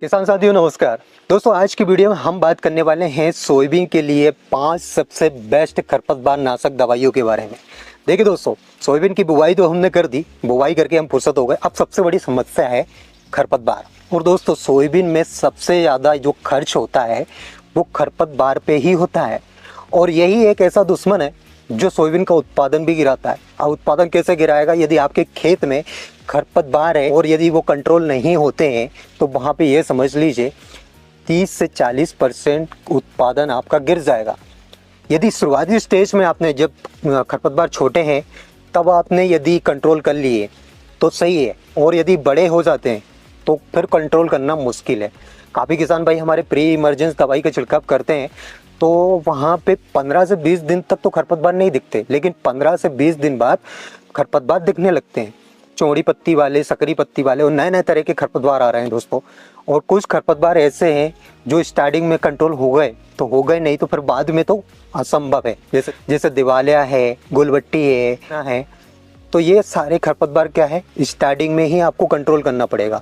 किसान साथियों नमस्कार। दोस्तों आज की वीडियो में हम बात करने वाले हैं सोयाबीन के लिए 5 सबसे बेस्ट खरपतवार नाशक दवाइयों के बारे में। देखिए दोस्तों, सोयाबीन की बुवाई तो हमने कर दी, बुवाई करके हम फुर्सत हो गए। अब सबसे बड़ी समस्या है खरपतवार। और दोस्तों सोयाबीन में सबसे ज़्यादा जो खर्च होता है वो खरपतवार पे ही होता है। और यही एक ऐसा दुश्मन है जो सोयाबीन का उत्पादन भी गिराता है। अब उत्पादन कैसे गिराएगा? यदि आपके खेत में खरपतवार है और यदि वो कंट्रोल नहीं होते हैं तो वहाँ पे ये समझ लीजिए 30 से 40% उत्पादन आपका गिर जाएगा। यदि शुरुआती स्टेज में आपने जब खरपतवार छोटे हैं तब आपने यदि कंट्रोल कर लिए तो सही है, और यदि बड़े हो जाते हैं तो फिर कंट्रोल करना मुश्किल है। काफ़ी किसान भाई हमारे प्री इमरजेंस दवाई का छिड़काव करते हैं तो वहाँ पे 15 से 20 दिन तक तो खरपतवार नहीं दिखते, लेकिन 15 से 20 दिन बाद खरपतवार दिखने लगते हैं। चौड़ी पत्ती वाले, सकरी पत्ती वाले और नए नए तरह के खरपतवार आ रहे हैं दोस्तों। और कुछ खरपतवार ऐसे हैं जो स्टार्टिंग में कंट्रोल हो गए तो हो गए, नहीं तो फिर बाद में तो असंभव है। जैसे जैसे दिवालिया है, गुलबट्टी है, तो ये सारे खरपतवार क्या है, स्टार्टिंग में ही आपको कंट्रोल करना पड़ेगा।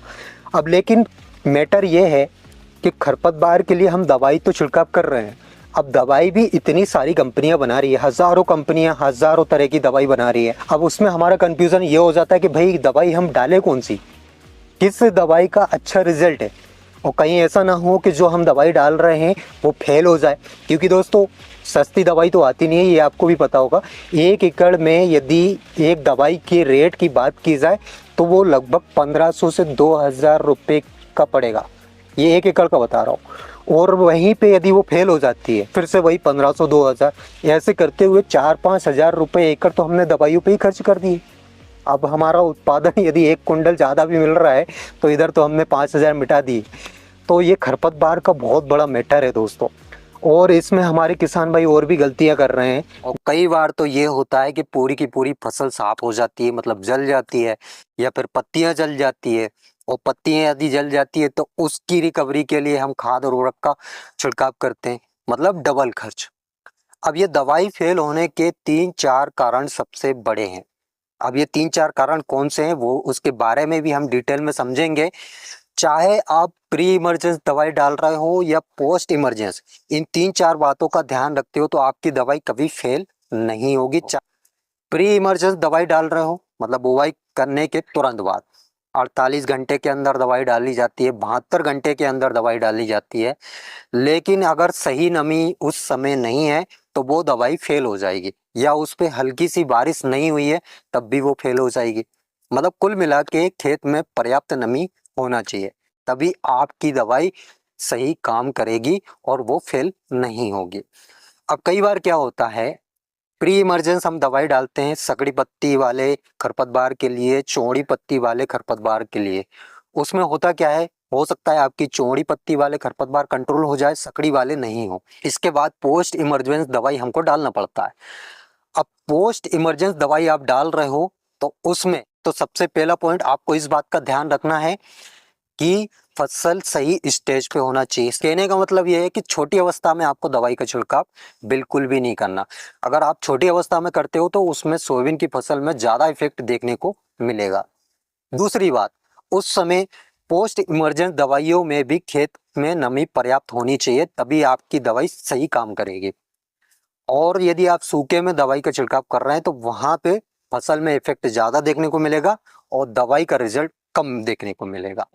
अब लेकिन मैटर ये है कि खरपतवार के लिए हम दवाई तो छिड़काव कर रहे हैं। अब दवाई भी इतनी सारी कंपनियां बना रही है, हज़ारों कंपनियां हज़ारों तरह की दवाई बना रही है। अब उसमें हमारा कंफ्यूजन ये हो जाता है कि भाई दवाई हम डालें कौन सी, किस दवाई का अच्छा रिजल्ट है, और कहीं ऐसा ना हो कि जो हम दवाई डाल रहे हैं वो फेल हो जाए। क्योंकि दोस्तों सस्ती दवाई तो आती नहीं है, ये आपको भी पता होगा। 1 एकड़ में यदि एक दवाई के रेट की बात की जाए तो वो लगभग 1500 से 2000 रुपये का पड़ेगा। ये 1 एकड़ का बता रहा हूँ। और वहीं पे यदि वो फेल हो जाती है फिर से वही 1500 2000, ऐसे करते हुए 4-5 हज़ार रुपये एकड़ तो हमने दवाइयों पे ही खर्च कर दिए। अब हमारा उत्पादन यदि 1 कुंटल ज़्यादा भी मिल रहा है तो इधर तो हमने 5000 मिटा दिए। तो ये खरपतवार का बहुत बड़ा मैटर है दोस्तों। और इसमें हमारे किसान भाई और भी गलतियां कर रहे हैं। और कई बार तो ये होता है कि पूरी की पूरी फसल साफ हो जाती है, मतलब जल जाती है, या फिर पत्तियां जल जाती है। और पत्तियां यदि जल जाती है तो उसकी रिकवरी के लिए हम खाद और उर्वरक का छिड़काव करते हैं, मतलब डबल खर्च। अब ये दवाई फेल होने के 3-4 कारण सबसे बड़े हैं। अब ये 3-4 कारण कौन से हैं वो उसके बारे में भी हम डिटेल में समझेंगे। चाहे आप प्री इमरजेंस दवाई डाल रहे हो या पोस्ट इमरजेंस, इन 3-4 बातों का ध्यान रखते हो तो आपकी दवाई कभी फेल नहीं होगी। प्री इमरजेंस दवाई डाल रहे हो मतलब बुवाई करने के तुरंत बाद 48 घंटे के अंदर दवाई डाली जाती है, 72 घंटे के अंदर दवाई डाली जाती है। लेकिन अगर सही नमी उस समय नहीं है तो वो दवाई फेल हो जाएगी, या उस पर हल्की सी बारिश नहीं हुई है तब भी वो फेल हो जाएगी। मतलब कुल मिला के खेत में पर्याप्त नमी होना चाहिए, तभी आपकी दवाई सही काम करेगी और वो फेल नहीं होगी। अब कई बार क्या होता है, प्री इमरजेंस हम दवाई डालते हैं सकड़ी पत्ती वाले खरपतवार के लिए, चौड़ी पत्ती वाले खरपतवार के लिए। उसमें होता क्या है, हो सकता है आपकी चौड़ी पत्ती वाले खरपतवार कंट्रोल हो जाए, सकड़ी वाले नहीं हो। इसके बाद पोस्ट इमरजेंस दवाई हमको डालना पड़ता है। अब पोस्ट इमरजेंस दवाई आप डाल रहे हो तो उसमें तो सबसे पहला पॉइंट आपको इस बात का ध्यान रखना है कि फसल सही स्टेज पे होना चाहिए। कहने का मतलब यह है कि छोटी अवस्था में आपको दवाई का छिड़काव बिल्कुल भी नहीं करना। अगर आप छोटी अवस्था में करते हो तो उसमें सोयाबीन की फसल में ज़्यादा इफेक्ट देखने को मिलेगा। दूसरी बात, उस समय पोस्ट इमरजेंस दवाइयों में भी खेत में नमी पर्याप्त होनी चाहिए, तभी आपकी दवाई सही काम करेगी। और यदि आप सूखे में दवाई का छिड़काव कर रहे हैं तो वहाँ पे फसल में इफेक्ट ज़्यादा देखने को मिलेगा और दवाई का रिजल्ट कम देखने को मिलेगा।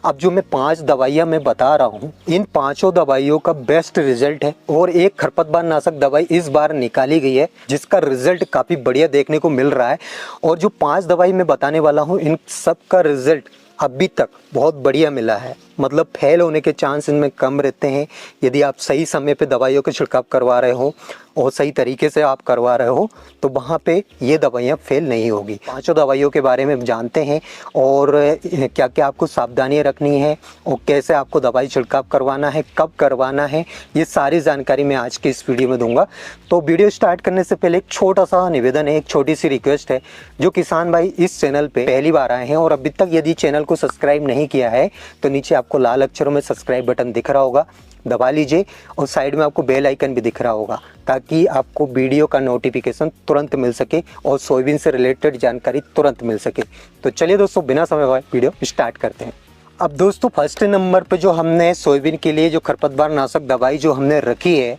अब जो मैं 5 दवाइयाँ मैं बता रहा हूँ, इन 5 दवाइयों का बेस्ट रिजल्ट है। और एक खरपतवार नाशक दवाई इस बार निकाली गई है जिसका रिजल्ट काफ़ी बढ़िया देखने को मिल रहा है। और जो 5 दवाई मैं बताने वाला हूँ इन सब का रिजल्ट अभी तक बहुत बढ़िया मिला है, मतलब फेल होने के चांस इनमें कम रहते हैं यदि आप सही समय पे दवाइयों का छिड़काव करवा रहे हो और सही तरीके से आप करवा रहे हो तो वहाँ पे ये दवाइयाँ फेल नहीं होगी। 5 दवाइयों के बारे में जानते हैं और क्या क्या आपको सावधानियाँ रखनी है और कैसे आपको दवाई छिड़काव करवाना है, कब करवाना है, ये सारी जानकारी मैं आज की इस वीडियो में दूंगा। तो वीडियो स्टार्ट करने से पहले एक छोटा सा निवेदन है, एक छोटी सी रिक्वेस्ट है। जो किसान भाई इस चैनल पे पहली बार आए हैं और अभी तक यदि चैनल को सब्सक्राइब नहीं किया है तो नीचे आपको लाल अक्षरों में सब्सक्राइब बटन दिख रहा होगा, दबा लीजिए। और साइड में आपको बेल आइकन भी दिख रहा होगा ताकि आपको वीडियो का नोटिफिकेशन तुरंत मिल सके और सोयाबीन से रिलेटेड जानकारी तुरंत मिल सके। तो चलिए दोस्तों, बिना समय गवाए वीडियो स्टार्ट करते हैं। अब दोस्तों फर्स्ट नंबर पे जो हमने सोयाबीन के लिए जो खरपतवार नाशक दवाई जो हमने रखी है,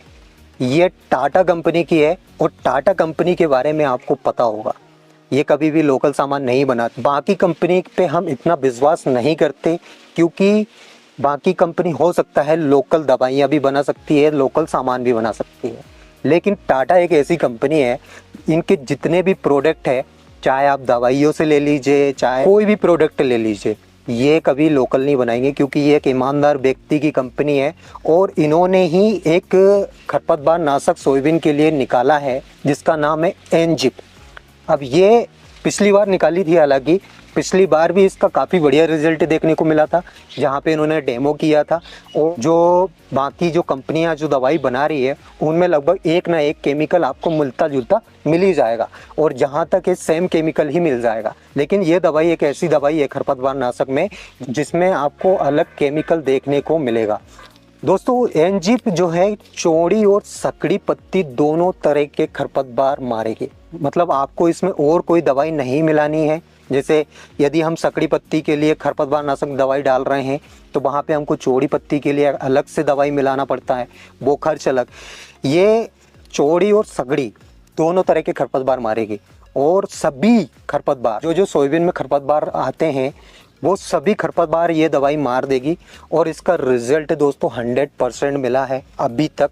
ये टाटा कंपनी की है। और टाटा कंपनी के बारे में आपको पता होगा, ये कभी भी लोकल सामान नहीं बनाती। बाकी कंपनी पे हम इतना विश्वास नहीं करते, क्योंकि बाकी कंपनी हो सकता है लोकल दवाइयाँ भी बना सकती है, लोकल सामान भी बना सकती है, लेकिन टाटा एक ऐसी कंपनी है, इनके जितने भी प्रोडक्ट है, चाहे आप दवाइयों से ले लीजिए, चाहे कोई भी प्रोडक्ट ले लीजिए, ये कभी लोकल नहीं बनाएंगे, क्योंकि ये एक ईमानदार व्यक्ति की कंपनी है। और इन्होंने ही एक खरपतवार नाशक सोयाबीन के लिए निकाला है जिसका नाम है एनजिप। अब ये पिछली बार निकाली थी, हालांकि पिछली बार भी इसका काफ़ी बढ़िया रिजल्ट देखने को मिला था, जहाँ पे इन्होंने डेमो किया था। और जो बाकी जो कंपनियां जो दवाई बना रही है, उनमें लगभग एक ना एक केमिकल आपको मिलता जुलता मिल ही जाएगा, और जहाँ तक ये सेम केमिकल ही मिल जाएगा। लेकिन ये दवाई एक ऐसी दवाई है खरपतवार नाशक में, जिसमें आपको अलग केमिकल देखने को मिलेगा। दोस्तों एनजिप जो है चौड़ी और सकड़ी पत्ती दोनों तरह के खरपतवार मारेगी, मतलब आपको इसमें और कोई दवाई नहीं मिलानी है। जैसे यदि हम सकड़ी पत्ती के लिए खरपतवार नाशक दवाई डाल रहे हैं, तो वहाँ पे हमको चौड़ी पत्ती के लिए अलग से दवाई मिलाना पड़ता है, वो खर्च अलग। ये चौड़ी और सकड़ी दोनों तरह के खरपतवार मारेगी, और सभी खरपतवार जो जो सोयाबीन में खरपतवार आते हैं, वो सभी खरपतवार ये दवाई मार देगी। और इसका रिजल्ट दोस्तों 100% मिला है अभी तक।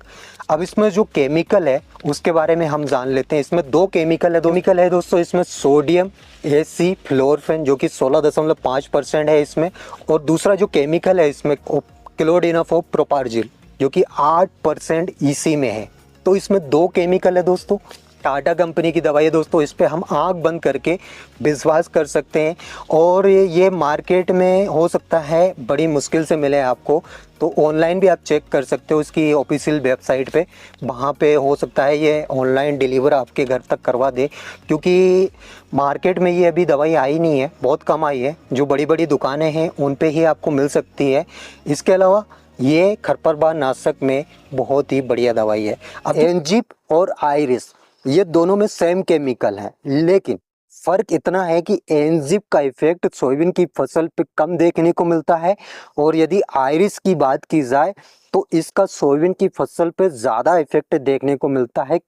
अब इसमें जो केमिकल है उसके बारे में हम जान लेते हैं। इसमें दो केमिकल है दोस्तों, इसमें सोडियम एसिफ्लोरफेन जो कि 16.5% है इसमें, और दूसरा जो केमिकल है इसमें क्लोरोडिनाफॉप प्रोपार्जिल जो कि 8% ईसी में है। तो इसमें दो केमिकल है दोस्तों, टाटा कंपनी की दवाई है दोस्तों, इस पे हम आंख बंद करके विश्वास कर सकते हैं। और ये मार्केट में हो सकता है बड़ी मुश्किल से मिले आपको, तो ऑनलाइन भी आप चेक कर सकते हो इसकी ऑफिशियल वेबसाइट पे, वहाँ पे हो सकता है ये ऑनलाइन डिलीवर आपके घर तक करवा दे, क्योंकि मार्केट में ये अभी दवाई आई नहीं है, बहुत कम आई है। जो बड़ी बड़ी दुकानें हैं उन पे ही आपको मिल सकती है। इसके अलावा ये खरपतवार नाशक में बहुत ही बढ़िया दवाई है। अब एनजिप और आयरिस ये दोनों में सेम केमिकल है, लेकिन फर्क इतना है कि एनजिप का इफेक्ट सोयाबीन की फसल पे कम देखने को मिलता है, और यदि आयरिस की बात की जाए तो इसका सोयाबीन की फसल पे ज़्यादा इफेक्ट देखने को मिलता है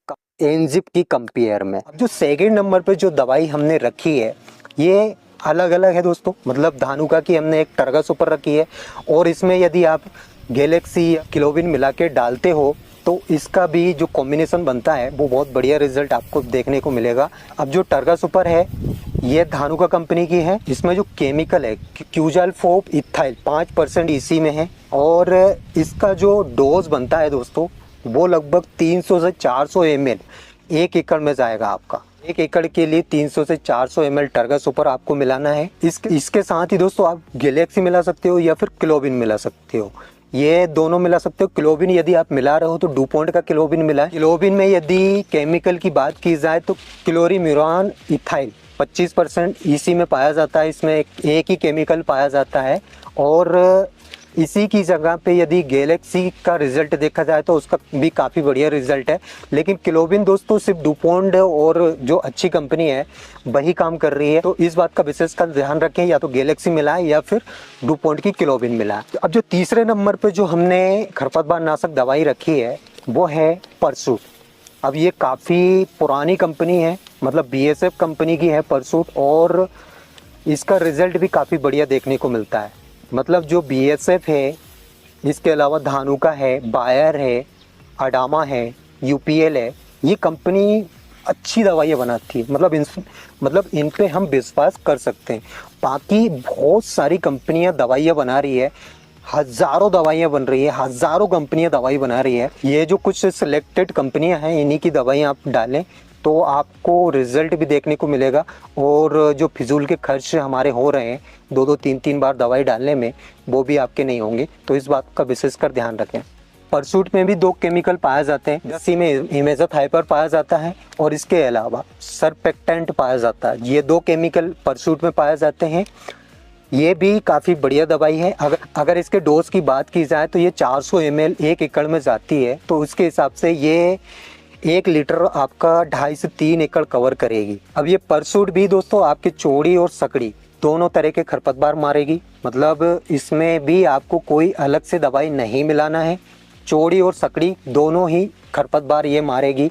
एनजिप की कंपेयर में। अब जो सेकंड नंबर पे जो दवाई हमने रखी है, ये अलग अलग है दोस्तों। मतलब धानुका की हमने एक टर्गा सुपर रखी है, और इसमें यदि आप गैलेक्सी या क्लोविन मिला के डालते हो तो इसका भी जो कॉम्बिनेशन बनता है वो बहुत बढ़िया रिजल्ट आपको देखने को मिलेगा। अब जो टर्गा सुपर है ये धानुका कंपनी की है, इसमें जो केमिकल है क्यूजालफोप इथाइल 5% ईसी में है, और इसका जो डोज बनता है दोस्तों वो लगभग 300 से 400 ml 1 एकड़ में जाएगा आपका। 1 एकड़ के लिए 300 से 400 ml टर्गा सुपर आपको मिलाना है। इसके साथ ही दोस्तों आप गैलेक्सी मिला सकते हो या फिर क्लोविन मिला सकते हो, ये दोनों मिला सकते हो। क्लोविन यदि आप मिला रहे हो तो डुपॉन्ट का क्लोविन मिला है। क्लोविन में यदि केमिकल की बात की जाए तो क्लोरीम्यूरान इथाइल 25% ईसी में पाया जाता है, इसमें एक ही केमिकल पाया जाता है। और इसी की जगह पे यदि गैलेक्सी का रिजल्ट देखा जाए तो उसका भी काफ़ी बढ़िया रिजल्ट है, लेकिन क्लोविन दोस्तों सिर्फ डुपॉन्ट और जो अच्छी कंपनी है वही काम कर रही है। तो इस बात का विशेष का ध्यान रखें, या तो गैलेक्सी मिलाएं या फिर डुपॉन्ट की क्लोविन मिलाएं। अब जो तीसरे नंबर पे जो हमने खरपतवार नाशक दवाई रखी है वो है परसूट। अब ये काफ़ी पुरानी कंपनी है, मतलब BASF कंपनी की है परसूट, और इसका रिजल्ट भी काफ़ी बढ़िया देखने को मिलता है। मतलब जो BASF है, इसके अलावा धानुका है, बायर है, अडामा है, UPL है, ये कंपनी अच्छी दवाइयाँ बनाती है। मतलब इन पे हम विश्वास कर सकते हैं। बाकी बहुत सारी कंपनियां दवाइयाँ बना रही है, हज़ारों दवाइयाँ बन रही है, हज़ारों कंपनियां दवाई बना रही है। ये जो कुछ सिलेक्टेड कंपनियां हैं, इन्हीं की दवाइयाँ आप डालें तो आपको रिजल्ट भी देखने को मिलेगा, और जो फिजूल के खर्च हमारे हो रहे हैं 2-2, 3-3 बार दवाई डालने में, वो भी आपके नहीं होंगे। तो इस बात का विशेषकर ध्यान रखें। परसूट में भी 2 केमिकल पाया जाते हैं, इसी में इमेज़ोथाइपर पाया जाता है और इसके अलावा सरपेक्टेंट पाया जाता है। ये 2 केमिकल परसूट में पाए जाते हैं। ये भी काफ़ी बढ़िया दवाई है। अगर इसके डोज की बात की जाए तो ये 400 ml 1 एकड़ में जाती है, तो उसके हिसाब से ये 1 लीटर आपका 2.5 से 3 एकड़ कवर करेगी। अब ये परसूट भी दोस्तों आपकी चौड़ी और सकड़ी दोनों तरह के खरपतवार मारेगी, मतलब इसमें भी आपको कोई अलग से दवाई नहीं मिलाना है। चौड़ी और सकड़ी दोनों ही खरपतवार ये मारेगी।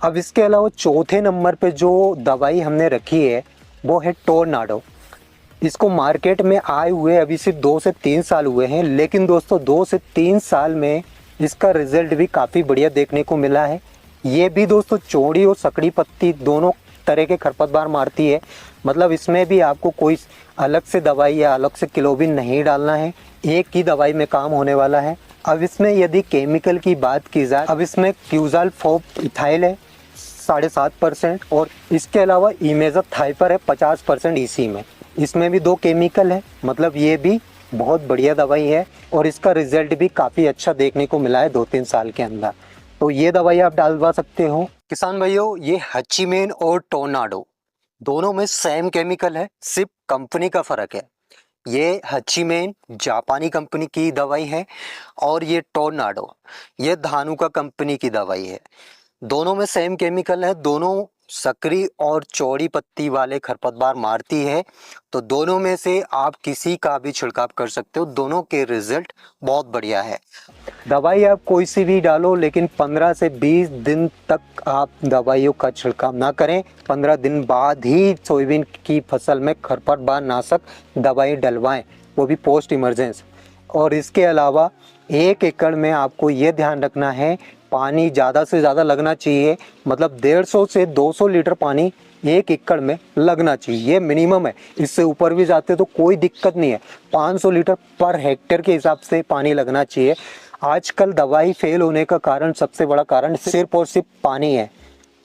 अब इसके अलावा चौथे नंबर पे जो दवाई हमने रखी है वो है टोर्नाडो। इसको मार्केट में आए हुए अभी सिर्फ 2 से 3 साल हुए हैं, लेकिन दोस्तों 2 से 3 साल में इसका रिजल्ट भी काफ़ी बढ़िया देखने को मिला है। ये भी दोस्तों चौड़ी और सकड़ी पत्ती दोनों तरह के खरपतवार मारती है, मतलब इसमें भी आपको कोई अलग से दवाई या अलग से क्लोबिन नहीं डालना है, एक ही दवाई में काम होने वाला है। अब इसमें यदि केमिकल की बात की जाए, अब इसमें क्यूजाल इथाइल है 7.5% और इसके अलावा इमेज़ाथाइपर है 50% इसी में। इसमें भी 2 केमिकल है, मतलब ये भी बहुत बढ़िया दवाई है और इसका रिजल्ट भी काफ़ी अच्छा देखने को मिला है 2-3 साल के अंदर। तो ये दवाई आप डालवा सकते हो। किसान भाइयों, ये हचीमेन और टोर्नाडो दोनों में सेम केमिकल है, सिर्फ कंपनी का फ़र्क है। ये हचीमेन जापानी कंपनी की दवाई है और ये टोर्नाडो ये धानुका कंपनी की दवाई है। दोनों में सेम केमिकल है, दोनों सकरी और चौड़ी पत्ती वाले खरपतवार मारती है। तो दोनों में से आप किसी का भी छिड़काव कर सकते हो, दोनों के रिजल्ट बहुत बढ़िया है। दवाई आप कोई सी भी डालो, लेकिन 15 से 20 दिन तक आप दवाइयों का छिड़काव ना करें। 15 दिन बाद ही सोयाबीन की फसल में खरपतवार नाशक दवाई डलवाएं, वो भी पोस्ट इमरजेंसी। और इसके अलावा 1 एकड़ में आपको ये ध्यान रखना है, पानी ज़्यादा से ज़्यादा लगना चाहिए, मतलब 150 से 200 लीटर पानी 1 एकड़ में लगना चाहिए, ये मिनिमम है। इससे ऊपर भी जाते तो कोई दिक्कत नहीं है। 500 लीटर पर हेक्टेयर के हिसाब से पानी लगना चाहिए। आजकल दवाई फेल होने का कारण, सबसे बड़ा कारण सिर्फ और सिर्फ पानी है।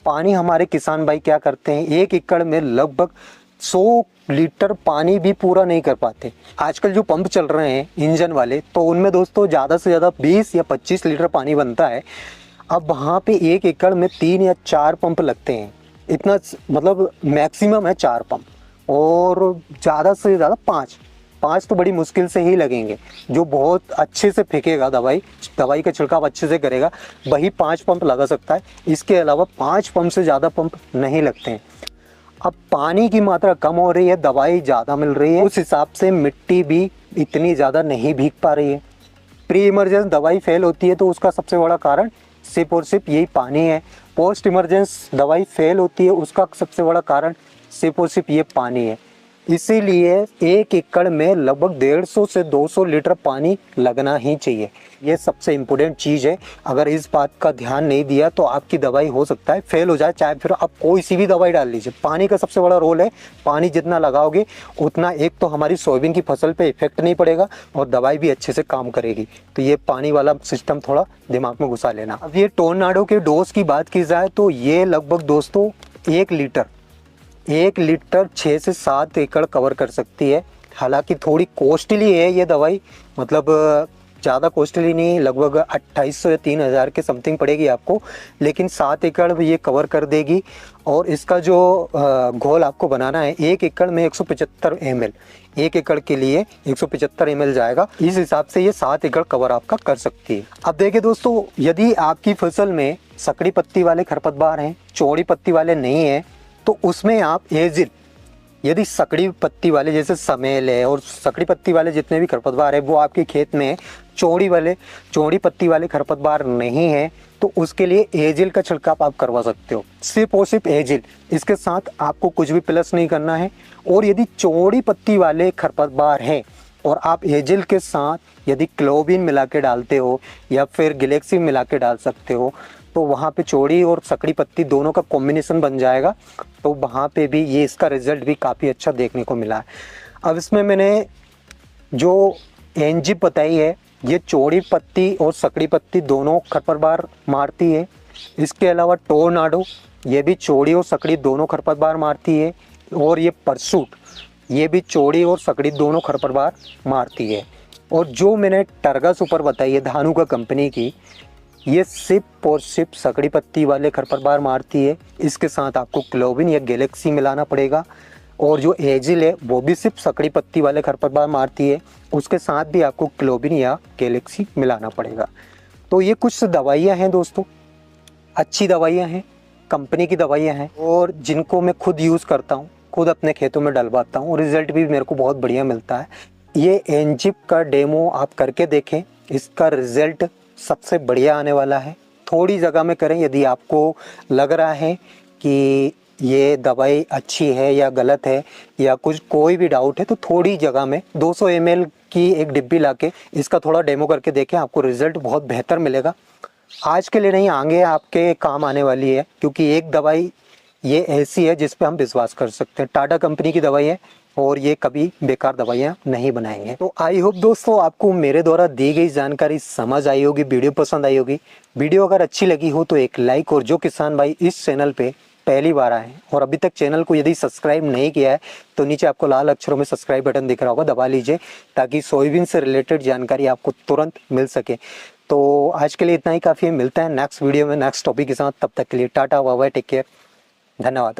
पानी हमारे किसान भाई क्या करते हैं, 1 एकड़ में लगभग 100 लीटर पानी भी पूरा नहीं कर पाते। आजकल जो पंप चल रहे हैं इंजन वाले, तो उनमें दोस्तों ज़्यादा से ज़्यादा 20 या 25 लीटर पानी बनता है। अब वहाँ पे 1 एकड़ में 3 या 4 पंप लगते हैं, इतना मतलब मैक्सिमम है 4 पंप, और ज़्यादा से ज़्यादा 5 तो बड़ी मुश्किल से ही लगेंगे। जो बहुत अच्छे से फेंकेगा दवाई का छिड़काव अच्छे से करेगा, वही 5 पंप लगा सकता है। इसके अलावा 5 पंप से ज़्यादा पंप नहीं लगते हैं। अब पानी की मात्रा कम हो रही है, दवाई ज़्यादा मिल रही है, उस हिसाब से मिट्टी भी इतनी ज़्यादा नहीं भीग पा रही है। प्री इमरजेंस दवाई फेल होती है तो उसका सबसे बड़ा कारण सिर्फ और सिर्फ यही पानी है। पोस्ट इमरजेंस दवाई फेल होती है, उसका सबसे बड़ा कारण सिर्फ और सिर्फ ये पानी है। इसीलिए 1 एकड़ में लगभग 150 से 200 लीटर पानी लगना ही चाहिए। ये सबसे इम्पोर्टेंट चीज़ है। अगर इस बात का ध्यान नहीं दिया तो आपकी दवाई हो सकता है फेल हो जाए, चाहे फिर आप कोई सी भी दवाई डाल लीजिए। पानी का सबसे बड़ा रोल है। पानी जितना लगाओगे उतना एक तो हमारी सोयाबीन की फसल पे इफेक्ट नहीं पड़ेगा और दवाई भी अच्छे से काम करेगी। तो ये पानी वाला सिस्टम थोड़ा दिमाग में घुसा लेना। अब ये टोर्नाडो के डोज की बात की जाए तो ये लगभग दोस्तों 1 लीटर 6 से 7 एकड़ कवर कर सकती है। हालांकि थोड़ी कॉस्टली है ये दवाई, मतलब ज़्यादा कॉस्टली नहीं, लगभग 2800 या 3000 के समथिंग पड़ेगी आपको, लेकिन 7 एकड़ ये कवर कर देगी। और इसका जो घोल आपको बनाना है, 1 एकड़ में 175 ml, 1 एकड़ के लिए 175 ml जाएगा। इस हिसाब से ये 7 एकड़ कवर आपका कर सकती है। अब देखिए दोस्तों, यदि आपकी फसल में सकड़ी पत्ती वाले खरपतवार हैं, चौड़ी पत्ती वाले नहीं हैं, तो उसमें आप एजिल, यदि सकड़ी पत्ती वाले जैसे समेल है और सकड़ी पत्ती वाले जितने भी खरपतवार है वो आपके खेत में चौड़ी पत्ती वाले खरपतवार नहीं है, तो उसके लिए एजिल का छिड़काव आप करवा सकते हो। सिर्फ और सिर्फ एजिल, इसके साथ आपको कुछ भी प्लस नहीं करना है। और यदि चौड़ी पत्ती वाले खरपतवार हैं और आप एजिल के साथ यदि क्लोबिन मिला के डालते हो या फिर गैलेक्सी मिला के डाल सकते हो, तो वहाँ पे चौड़ी और सकड़ी पत्ती दोनों का कॉम्बिनेशन बन जाएगा। तो वहाँ पे भी ये इसका रिजल्ट भी काफ़ी अच्छा देखने को मिला है। अब इसमें मैंने जो एनजी बताई है, ये चौड़ी पत्ती और सकड़ी पत्ती दोनों खरपतवार मारती है। इसके अलावा टोर्नाडो, ये भी चौड़ी और सकड़ी दोनों खरपतवार मारती है। और ये परसूट, ये भी चौड़ी और सकड़ी दोनों खरपतवार मारती है। और जो मैंने टर्गा सुपर बताई है धानुका कंपनी की, ये सिर्फ और सिर्फ सकड़ी पत्ती वाले खरपतवार मारती है। इसके साथ आपको क्लोबिन या गैलेक्सी मिलाना पड़ेगा। और जो एजिल है वो भी सिर्फ सकड़ी पत्ती वाले खरपतवार मारती है, उसके साथ भी आपको क्लोबिन या गैलेक्सी मिलाना पड़ेगा। तो ये कुछ दवाइयाँ हैं दोस्तों, अच्छी दवाइयाँ हैं, कंपनी की दवाइयाँ हैं और जिनको मैं खुद यूज़ करता हूँ। खुद अपने खेतों में डलवाता हूँ, रिजल्ट भी मेरे को बहुत बढ़िया मिलता है। ये एनजिप का डेमो आप करके देखें, इसका रिजल्ट सबसे बढ़िया आने वाला है। थोड़ी जगह में करें, यदि आपको लग रहा है कि ये दवाई अच्छी है या गलत है या कुछ कोई भी डाउट है, तो थोड़ी जगह में 200 ml की एक डिब्बी लाके इसका थोड़ा डेमो करके देखें, आपको रिजल्ट बहुत बेहतर मिलेगा। आज के लिए नहीं, आगे आपके काम आने वाली है, क्योंकि एक दवाई ये ऐसी है जिस पे हम विश्वास कर सकते हैं। टाटा कंपनी की दवाई है और ये कभी बेकार दवाइयाँ नहीं बनाएंगे। तो आई होप दोस्तों आपको मेरे द्वारा दी गई जानकारी समझ आई होगी, वीडियो पसंद आई होगी। वीडियो अगर अच्छी लगी हो तो एक लाइक, और जो किसान भाई इस चैनल पे पहली बार आए हैं और अभी तक चैनल को यदि सब्सक्राइब नहीं किया है तो नीचे आपको लाल अक्षरों में सब्सक्राइब बटन दिख रहा होगा, दबा लीजिए ताकि सोयाबीन से रिलेटेड जानकारी आपको तुरंत मिल सके। तो आज के लिए इतना ही काफ़ी है, मिलता है नेक्स्ट वीडियो में नेक्स्ट टॉपिक के साथ। तब तक के लिए tata, bye bye, take care, धन्यवाद।